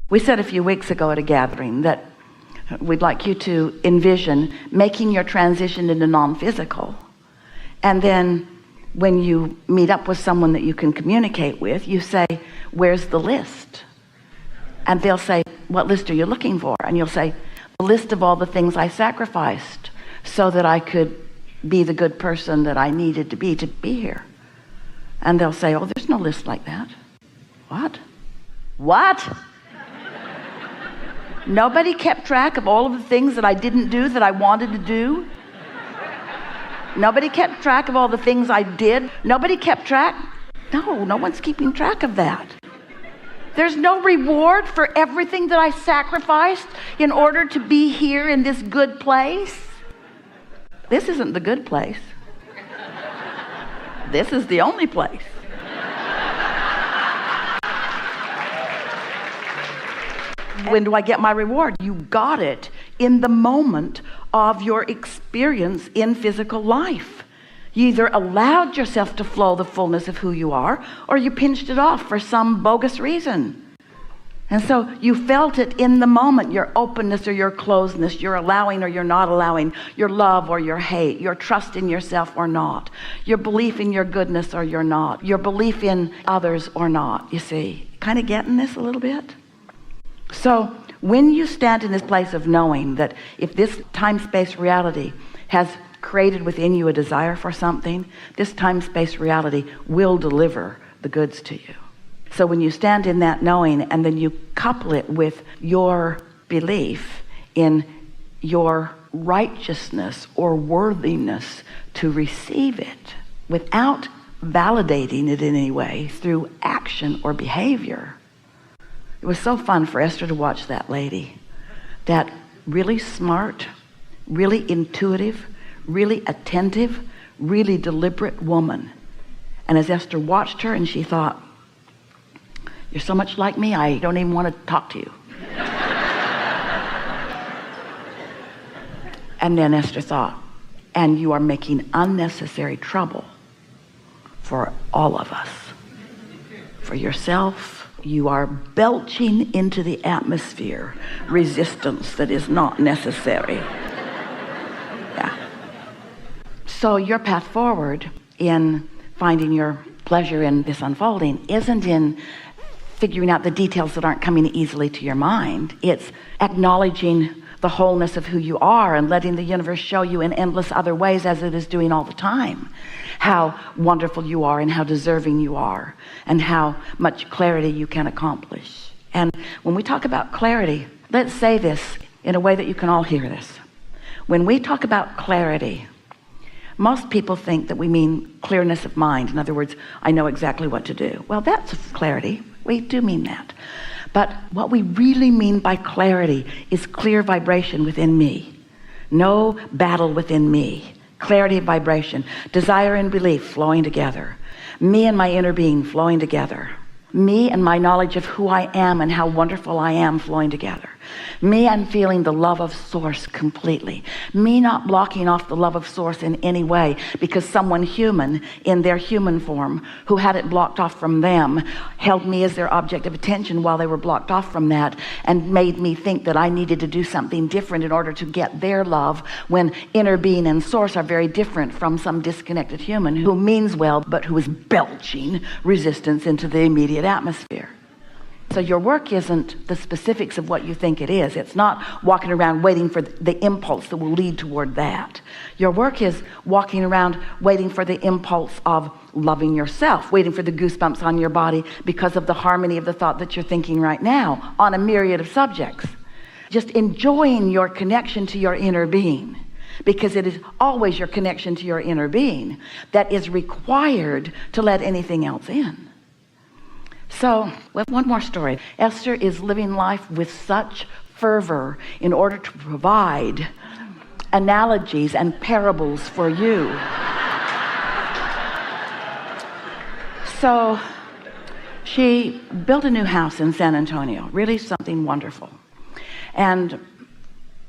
We said a few weeks ago at a gathering that we'd like you to envision making your transition into non-physical. And then when you meet up with someone that you can communicate with, you say, where's the list? And they'll say, what list are you looking for? And you'll say, the list of all the things I sacrificed so that I could be the good person that I needed to be here. And they'll say, oh, there's no list like that. What? Nobody kept track of all of the things that I didn't do that I wanted to do? Nobody kept track of all the things I did? Nobody kept track? No one's keeping track of that. There's no reward for everything that I sacrificed in order to be here in this good place. This isn't the good place. This is the only place. When do I get my reward? You got it in the moment of your experience in physical life. You either allowed yourself to flow the fullness of who you are, or you pinched it off for some bogus reason. And so you felt it in the moment, your openness or your closedness, your allowing or your not allowing, your love or your hate, your trust in yourself or not, your belief in your goodness or you're not, your belief in others or not. You see, kind of getting this a little bit? So when you stand in this place of knowing that if this time-space reality has created within you a desire for something, this time-space reality will deliver the goods to you. So when you stand in that knowing and then you couple it with your belief in your righteousness or worthiness to receive it without validating it in any way through action or behavior. It was so fun for Esther to watch that lady, that really smart, really intuitive, really attentive, really deliberate woman. And as Esther watched her and she thought, you're so much like me, I don't even want to talk to you. And then Esther thought, and you are making unnecessary trouble for all of us. For yourself, you are belching into the atmosphere resistance that is not necessary. Yeah. So your path forward in finding your pleasure in this unfolding isn't in figuring out the details that aren't coming easily to your mind. It's acknowledging the wholeness of who you are and letting the universe show you in endless other ways, as it is doing all the time, how wonderful you are and how deserving you are and how much clarity you can accomplish. And when we talk about clarity, let's say this in a way that you can all hear this. When we talk about clarity, most people think that we mean clearness of mind. In other words, I know exactly what to do. Well, that's clarity. We do mean that. But what we really mean by clarity is clear vibration within me. No battle within me. Clarity of vibration. Desire and belief flowing together. Me and my inner being flowing together. Me and my knowledge of who I am and how wonderful I am flowing together. Me and feeling the love of source completely. Me not blocking off the love of source in any way because someone human in their human form who had it blocked off from them held me as their object of attention while they were blocked off from that and made me think that I needed to do something different in order to get their love, when inner being and source are very different from some disconnected human who means well but who is belching resistance into the immediate atmosphere. So your work isn't the specifics of what you think it is. It's not walking around waiting for the impulse that will lead toward that. Your work is walking around waiting for the impulse of loving yourself, waiting for the goosebumps on your body because of the harmony of the thought that you're thinking right now on a myriad of subjects. Just enjoying your connection to your inner being, because it is always your connection to your inner being that is required to let anything else in. So, one more story. Esther is living life with such fervor in order to provide analogies and parables for you. So, she built a new house in San Antonio, really something wonderful, and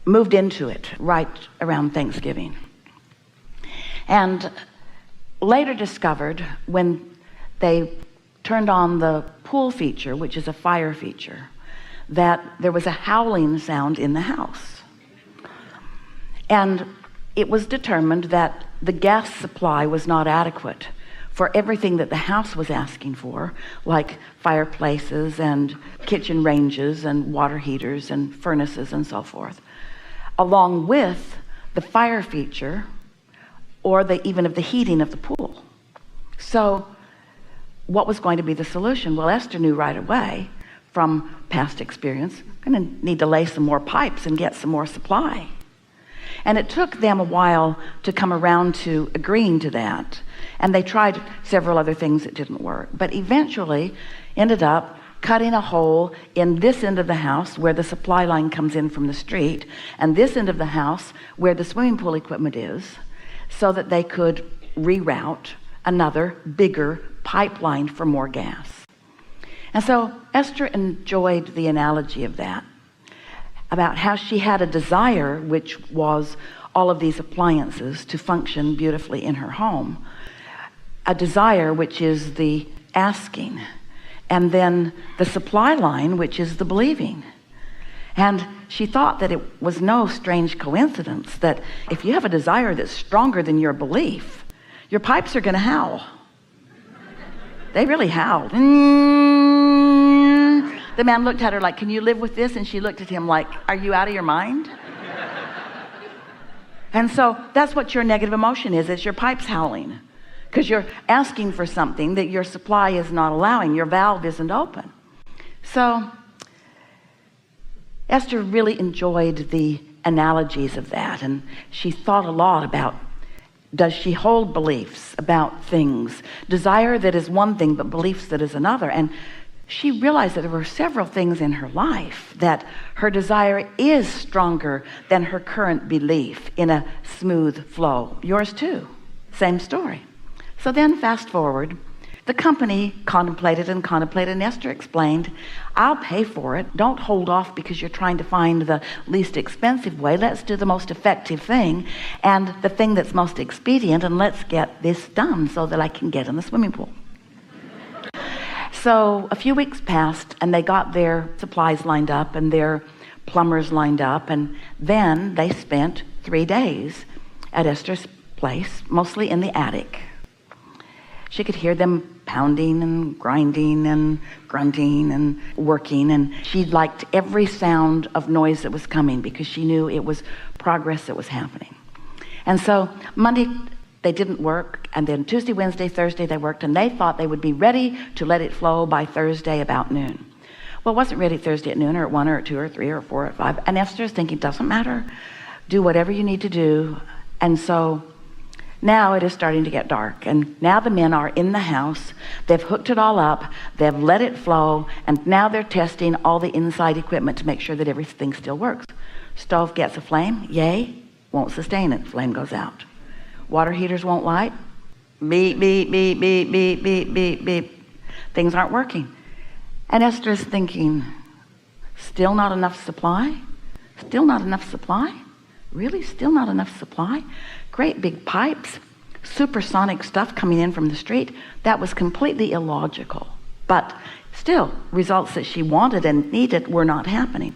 moved into it right around Thanksgiving. And later discovered, when they turned on the pool feature, which is a fire feature, that there was a howling sound in the house. And it was determined that the gas supply was not adequate for everything that the house was asking for, like fireplaces and kitchen ranges and water heaters and furnaces and so forth, along with the fire feature or even of the heating of the pool. So what was going to be the solution? Well, Esther knew right away from past experience, I'm going to need to lay some more pipes and get some more supply. And it took them a while to come around to agreeing to that. And they tried several other things that didn't work, but eventually ended up cutting a hole in this end of the house where the supply line comes in from the street, and this end of the house where the swimming pool equipment is, so that they could reroute another bigger pipeline for more gas. And so Esther enjoyed the analogy of that, about how she had a desire, which was all of these appliances to function beautifully in her home, a desire which is the asking, and then the supply line, which is the believing. And she thought that it was no strange coincidence that if you have a desire that's stronger than your belief, your pipes are going to howl. They really howled. The man looked at her like, can you live with this? And she looked at him like, are you out of your mind? And so that's what your negative emotion is. It's your pipes howling, because you're asking for something that your supply is not allowing. Your valve isn't open. So Esther really enjoyed the analogies of that, and she thought a lot about, does she hold beliefs about things, desire that is one thing but beliefs that is another? And she realized that there were several things in her life that her desire is stronger than her current belief in a smooth flow. Yours too, same story. So then fast forward, the company contemplated, and Esther explained, I'll pay for it. Don't hold off because you're trying to find the least expensive way. Let's do the most effective thing and the thing that's most expedient, and let's get this done so that I can get in the swimming pool. So a few weeks passed, and they got their supplies lined up and their plumbers lined up, and then they spent 3 days at Esther's place, mostly in the attic. She could hear them pounding and grinding and grunting and working, and she liked every sound of noise that was coming because she knew it was progress that was happening. And so Monday they didn't work, and then Tuesday, Wednesday, Thursday they worked, and they thought they would be ready to let it flow by Thursday about noon. Well, it wasn't ready Thursday at noon or at 1 or at 2 or 3 or 4 or 5, and Esther's thinking, doesn't matter, do whatever you need to do. And so now it is starting to get dark, and now the men are in the house. They've hooked it all up, they've let it flow, and now they're testing all the inside equipment to make sure that everything still works. Stove gets a flame, yay, won't sustain it, flame goes out. Water heaters won't light, beep, beep, beep, beep, beep, beep, beep, beep. Things aren't working. And Esther's thinking, still not enough supply? Still not enough supply? Really? Still not enough supply? Great big pipes, supersonic stuff coming in from the street. That was completely illogical. But still, results that she wanted and needed were not happening.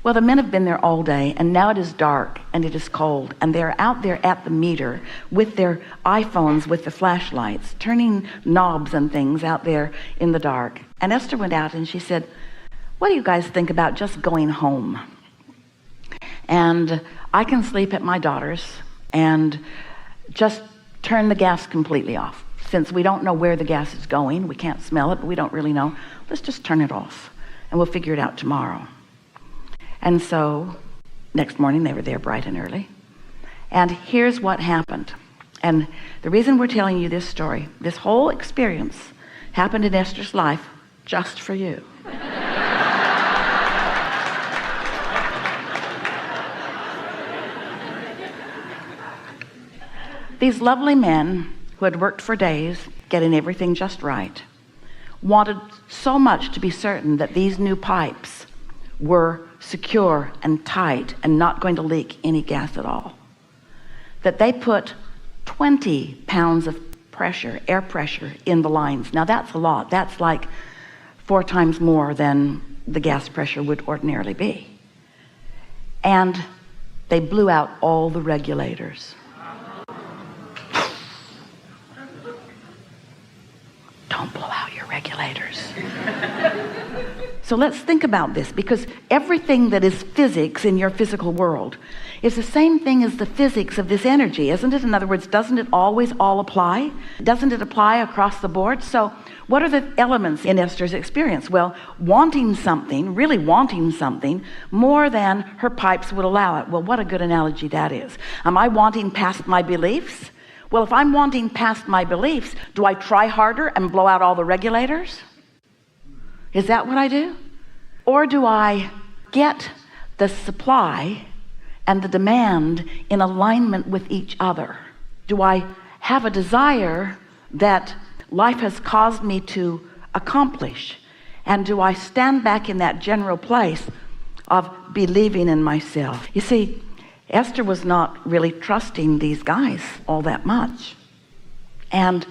Well, the men have been there all day, and now it is dark and it is cold, and they're out there at the meter with their iPhones with the flashlights, turning knobs and things out there in the dark. And Esther went out and she said, what do you guys think about just going home? And I can sleep at my daughter's and just turn the gas completely off. Since we don't know where the gas is going, we can't smell it, but we don't really know, let's just turn it off and we'll figure it out tomorrow. And so next morning they were there bright and early, and here's what happened. And the reason we're telling you this story, this whole experience happened in Esther's life just for you. These lovely men who had worked for days getting everything just right wanted so much to be certain that these new pipes were secure and tight and not going to leak any gas at all, that they put 20 pounds of pressure, air pressure, in the lines. Now that's a lot. That's like 4 times more than the gas pressure would ordinarily be. And they blew out all the regulators. Don't blow out your regulators. So let's think about this, because everything that is physics in your physical world is the same thing as the physics of this energy, isn't it? In other words, doesn't it always all apply? Doesn't it apply across the board? So what are the elements in Esther's experience? Well, wanting something, really wanting something more than her pipes would allow it. Well, what a good analogy that is. Am I wanting past my beliefs? Well, if I'm wanting past my beliefs, do I try harder and blow out all the regulators? Is that what I do? Or do I get the supply and the demand in alignment with each other? Do I have a desire that life has caused me to accomplish? And do I stand back in that general place of believing in myself? You see, Esther was not really trusting these guys all that much. And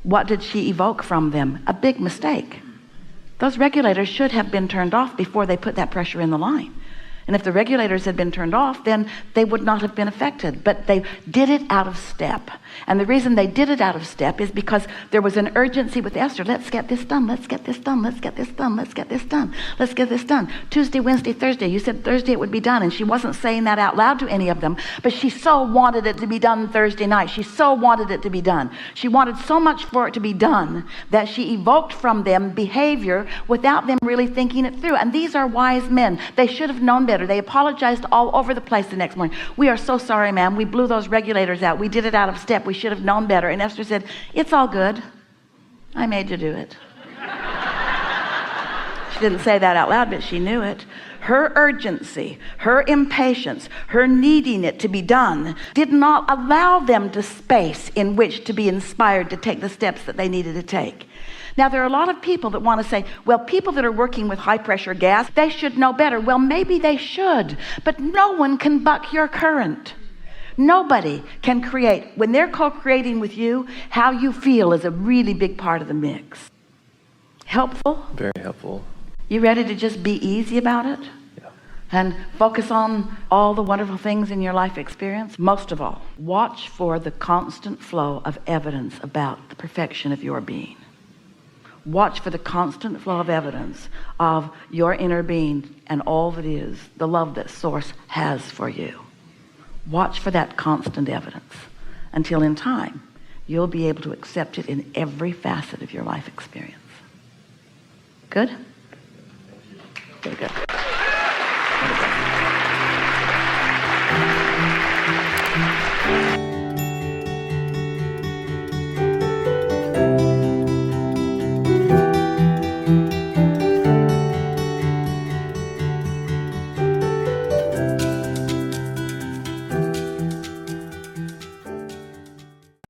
what did she evoke from them? A big mistake. Those regulators should have been turned off before they put that pressure in the line. And if the regulators had been turned off, then they would not have been affected. But they did it out of step. And the reason they did it out of step is because there was an urgency with Esther. Let's get this done. Let's get this done. Let's get this done. Let's get this done. Let's get this done. Tuesday, Wednesday, Thursday. You said Thursday it would be done. And she wasn't saying that out loud to any of them. But she so wanted it to be done Thursday night. She so wanted it to be done. She wanted so much for it to be done that she evoked from them behavior without them really thinking it through. And these are wise men. They should have known better. They apologized all over the place the next morning. We are so sorry, ma'am. We blew those regulators out. We did it out of step. We should have known better. And Esther said, it's all good. I made you do it. She didn't say that out loud, but she knew it. Her urgency, her impatience, her needing it to be done did not allow them the space in which to be inspired to take the steps that they needed to take. Now, there are a lot of people that want to say, well, people that are working with high pressure gas, they should know better. Well, maybe they should, but no one can buck your current. Nobody can create. When they're co-creating with you, how you feel is a really big part of the mix. Helpful? Very helpful. You ready to just be easy about it? Yeah. And focus on all the wonderful things in your life experience? Most of all, watch for the constant flow of evidence about the perfection of your being. Watch for the constant flow of evidence of your inner being and all that is, the love that Source has for you. Watch for that constant evidence until in time you'll be able to accept it in every facet of your life experience. Good? Very good.